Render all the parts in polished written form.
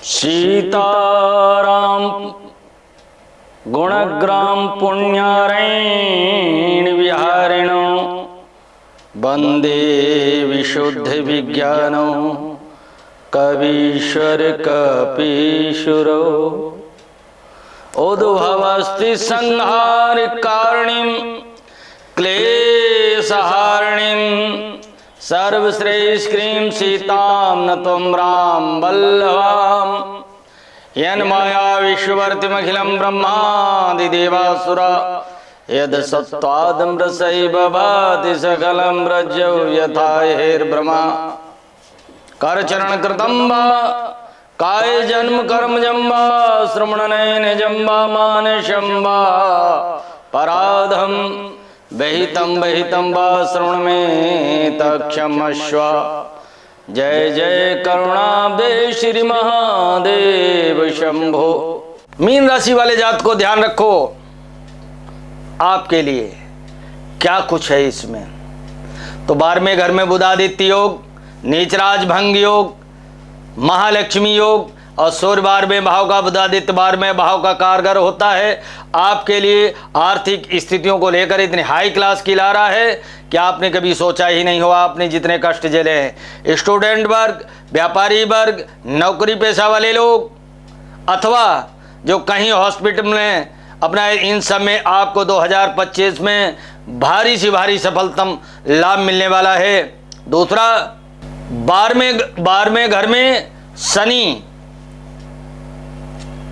सीताराम गुणग्राम पुण्यारैण विहारिणो वंदे विशुद्ध विज्ञानो कवीश्वर कपीशुरो उद्भवस्ति संहार कारणीं क्लेशहारिणीं सर्वश्रेष्ठीं सीतां नत्वं राम वल्लभां यन्माया विश्ववर्तिमखिलं ब्रह्मादि देवासुरा यद सत्त्वादमृतैव भाति सकलं रज्जौ यथा हेर्ब्रह्मा करचरण कृतं वा काय जन्म कर्म जम्बा श्रवणनयन जम्बा मानसं वा पराधम बहितं वा श्रवण में तक्षमस्व। जय जय करुणाब्दे श्री महादेव शंभो। मीन राशि वाले जात को ध्यान रखो, आपके लिए क्या कुछ है इसमें। तो 12वें घर में बुधादित्य योग, नीचराज भंग योग, महालक्ष्मी योग और सूर्य 12वें भाव का बुधादित्य 12वें भाव का कारगर होता है। आपके लिए आर्थिक स्थितियों को लेकर इतनी हाई क्लास की ला रहा है कि आपने कभी सोचा ही नहीं होगा। आपने जितने कष्ट झेले हैं, स्टूडेंट वर्ग, व्यापारी वर्ग, नौकरी पेशा वाले लोग अथवा जो कहीं हॉस्पिटल में अपना, इन सब में आपको 2025 में भारी से भारी सफलतम लाभ मिलने वाला है। दूसरा, 12वें घर में शनि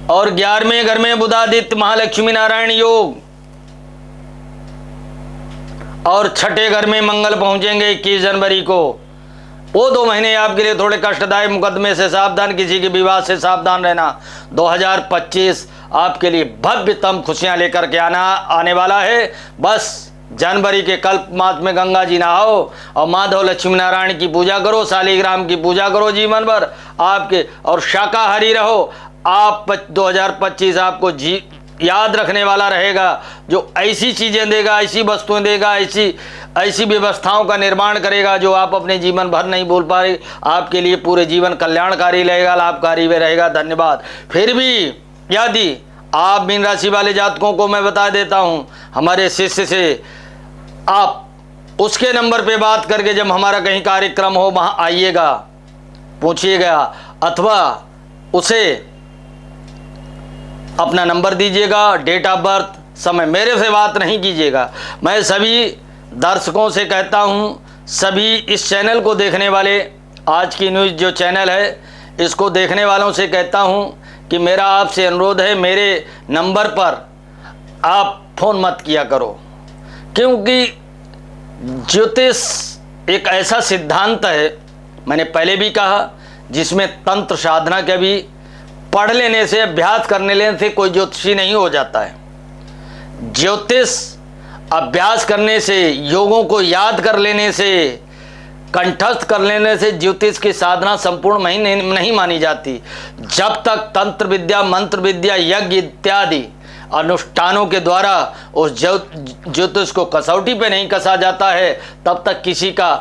और 11वें घर में बुधादित्य महालक्ष्मी नारायण योग और 6ठे घर में मंगल पहुंचेंगे 21 जनवरी को। वो 2 महीने आपके लिए थोड़े कष्टदायक, मुकदमे से सावधान, किसी के विवाद से सावधान रहना। 2025 आपके लिए भव्यतम खुशियां लेकर के आने वाला है। बस जनवरी के कल्प मास में गंगा जी नहाओ और माधव लक्ष्मी नारायण की पूजा करो, शालिग्राम की पूजा करो जीवन भर आपके, और शाकाहारी रहो। आप 2025 आपको याद रखने वाला रहेगा, जो ऐसी चीज़ें देगा, ऐसी वस्तुएं देगा, ऐसी व्यवस्थाओं का निर्माण करेगा जो आप अपने जीवन भर नहीं भूल पाए। आपके लिए पूरे जीवन कल्याणकारी रहेगा, लाभकारी भी रहेगा। धन्यवाद। फिर भी यदि आप मीन राशि वाले जातकों को मैं बता देता हूं, हमारे शिष्य से आप उसके नंबर पे बात करके जब हमारा कहीं कार्यक्रम हो वहाँ आइएगा, पूछिएगा अथवा उसे अपना नंबर दीजिएगा, डेट ऑफ बर्थ, समय। मेरे से बात नहीं कीजिएगा। मैं सभी दर्शकों से कहता हूँ, सभी इस चैनल को देखने वाले, आज की न्यूज़ जो चैनल है इसको देखने वालों से कहता हूँ कि मेरा आपसे अनुरोध है, मेरे नंबर पर आप फ़ोन मत किया करो, क्योंकि ज्योतिष एक ऐसा सिद्धांत है, मैंने पहले भी कहा, जिसमें तंत्र साधना के भी पढ़ लेने से, अभ्यास करने लेने से कोई ज्योतिषी नहीं हो जाता है। ज्योतिष अभ्यास करने से, योगों को याद कर लेने से, कंठस्थ कर लेने से ज्योतिष की साधना संपूर्ण नहीं मानी जाती। जब तक तंत्र विद्या, मंत्र विद्या, यज्ञ इत्यादि अनुष्ठानों के द्वारा उस ज्योतिष को कसौटी पे नहीं कसा जाता है, तब तक किसी का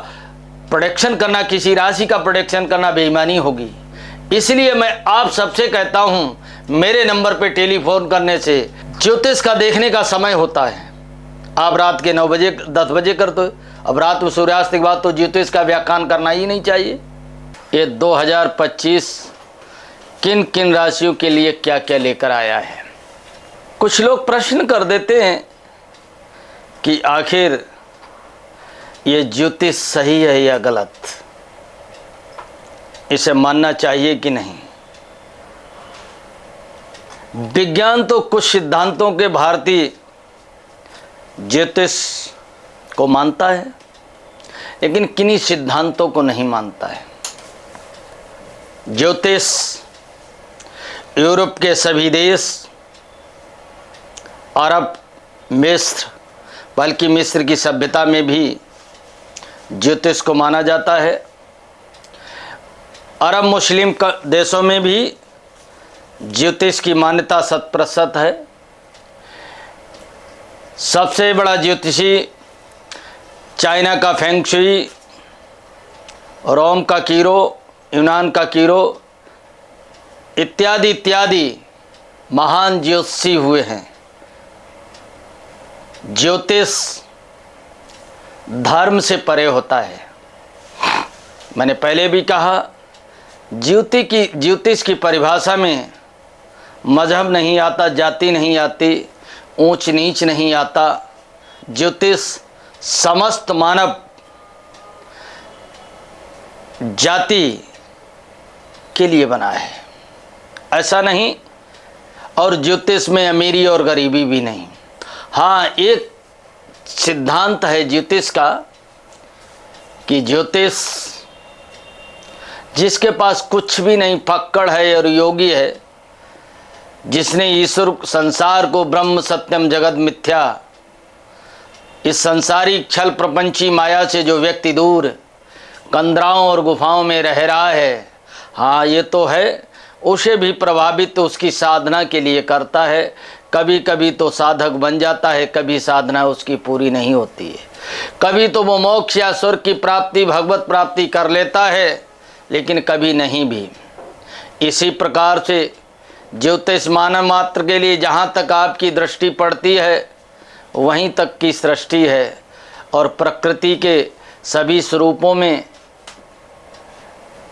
प्रेडिक्शन करना, किसी राशि का प्रेडिक्शन करना बेईमानी होगी। इसलिए मैं आप सबसे कहता हूं, मेरे नंबर पे टेलीफोन करने से ज्योतिष का देखने का समय होता है। आप रात के 9 बजे 10 बजे कर दो, अब रात में सूर्यास्त के बाद तो ज्योतिष का व्याख्यान करना ही नहीं चाहिए। ये 2025 किन किन राशियों के लिए क्या क्या लेकर आया है। कुछ लोग प्रश्न कर देते हैं कि आखिर ये ज्योतिष सही है या गलत, इसे मानना चाहिए कि नहीं। विज्ञान तो कुछ सिद्धांतों के भारतीय ज्योतिष को मानता है, लेकिन किन्हीं सिद्धांतों को नहीं मानता है। ज्योतिष यूरोप के सभी देश, अरब, मिस्र, बल्कि मिस्र की सभ्यता में भी ज्योतिष को माना जाता है। अरब मुस्लिम देशों में भी ज्योतिष की मान्यता 100% है। सबसे बड़ा ज्योतिषी चाइना का फेंग शुई, रोम का कीरो, यूनान का कीरो, इत्यादि इत्यादि महान ज्योतिषी हुए हैं। ज्योतिष धर्म से परे होता है। मैंने पहले भी कहा, ज्योतिष की परिभाषा में मजहब नहीं आता, जाति नहीं आती, ऊंच नीच नहीं आता। ज्योतिष समस्त मानव जाति के लिए बना है, ऐसा नहीं। और ज्योतिष में अमीरी और गरीबी भी नहीं। हाँ, एक सिद्धांत है ज्योतिष का कि ज्योतिष जिसके पास कुछ भी नहीं, फक्कड़ है और योगी है, जिसने ईश्वर संसार को ब्रह्म सत्यम जगत मिथ्या, इस संसारिक छल प्रपंची माया से जो व्यक्ति दूर कंदराओं और गुफाओं में रह रहा है, हाँ ये तो है, उसे भी प्रभावित उसकी साधना के लिए करता है। कभी कभी तो साधक बन जाता है, कभी साधना उसकी पूरी नहीं होती है। कभी तो वो मोक्ष या स्वर्ग की प्राप्ति, भगवत प्राप्ति कर लेता है, लेकिन कभी नहीं भी। इसी प्रकार से ज्योतिष मानव मात्र के लिए जहाँ तक आपकी दृष्टि पड़ती है वहीं तक की सृष्टि है, और प्रकृति के सभी स्वरूपों में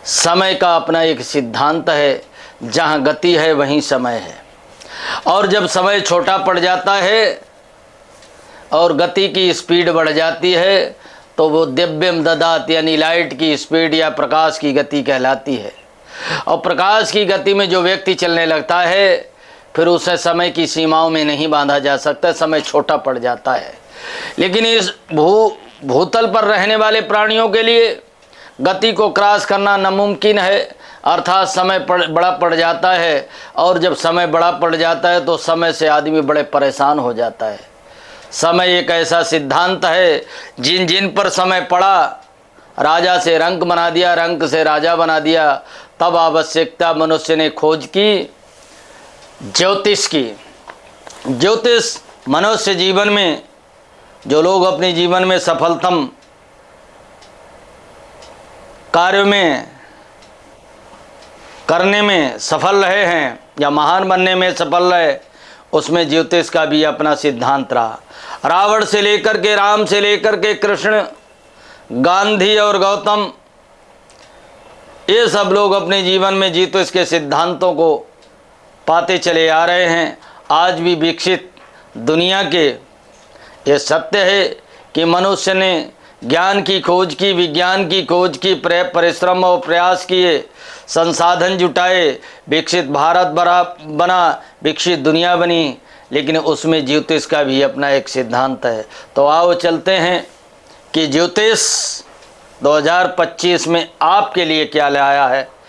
समय का अपना एक सिद्धांत है। जहाँ गति है वहीं समय है, और जब समय छोटा पड़ जाता है और गति की स्पीड बढ़ जाती है तो वो दिव्यम ददात यानी लाइट की स्पीड या प्रकाश की गति कहलाती है। और प्रकाश की गति में जो व्यक्ति चलने लगता है फिर उसे समय की सीमाओं में नहीं बांधा जा सकता, समय छोटा पड़ जाता है। लेकिन इस भूतल पर रहने वाले प्राणियों के लिए गति को क्रॉस करना नामुमकिन है, अर्थात समय बड़ा पड़ जाता है। और जब समय बड़ा पड़ जाता है तो समय से आदमी बड़े परेशान हो जाता है। समय एक ऐसा सिद्धांत है, जिन जिन पर समय पड़ा, राजा से रंक बना दिया, रंक से राजा बना दिया। तब आवश्यकता मनुष्य ने खोज की ज्योतिष की। ज्योतिष मनुष्य जीवन में, जो लोग अपने जीवन में सफलतम कार्य में करने में सफल रहे हैं या महान बनने में सफल रहे, उसमें ज्योतिष का भी अपना सिद्धांत रहा। रावण से लेकर के, राम से लेकर के कृष्ण, गांधी और गौतम, ये सब लोग अपने जीवन में ज्योतिष के सिद्धांतों को पाते चले आ रहे हैं। आज भी विकसित दुनिया के ये सत्य है कि मनुष्य ने ज्ञान की खोज की, विज्ञान की खोज की, परिश्रम और प्रयास किए, संसाधन जुटाए, विकसित भारत बना, विकसित दुनिया बनी, लेकिन उसमें ज्योतिष का भी अपना एक सिद्धांत है। तो आओ चलते हैं कि ज्योतिष 2025 में आपके लिए क्या लाया है।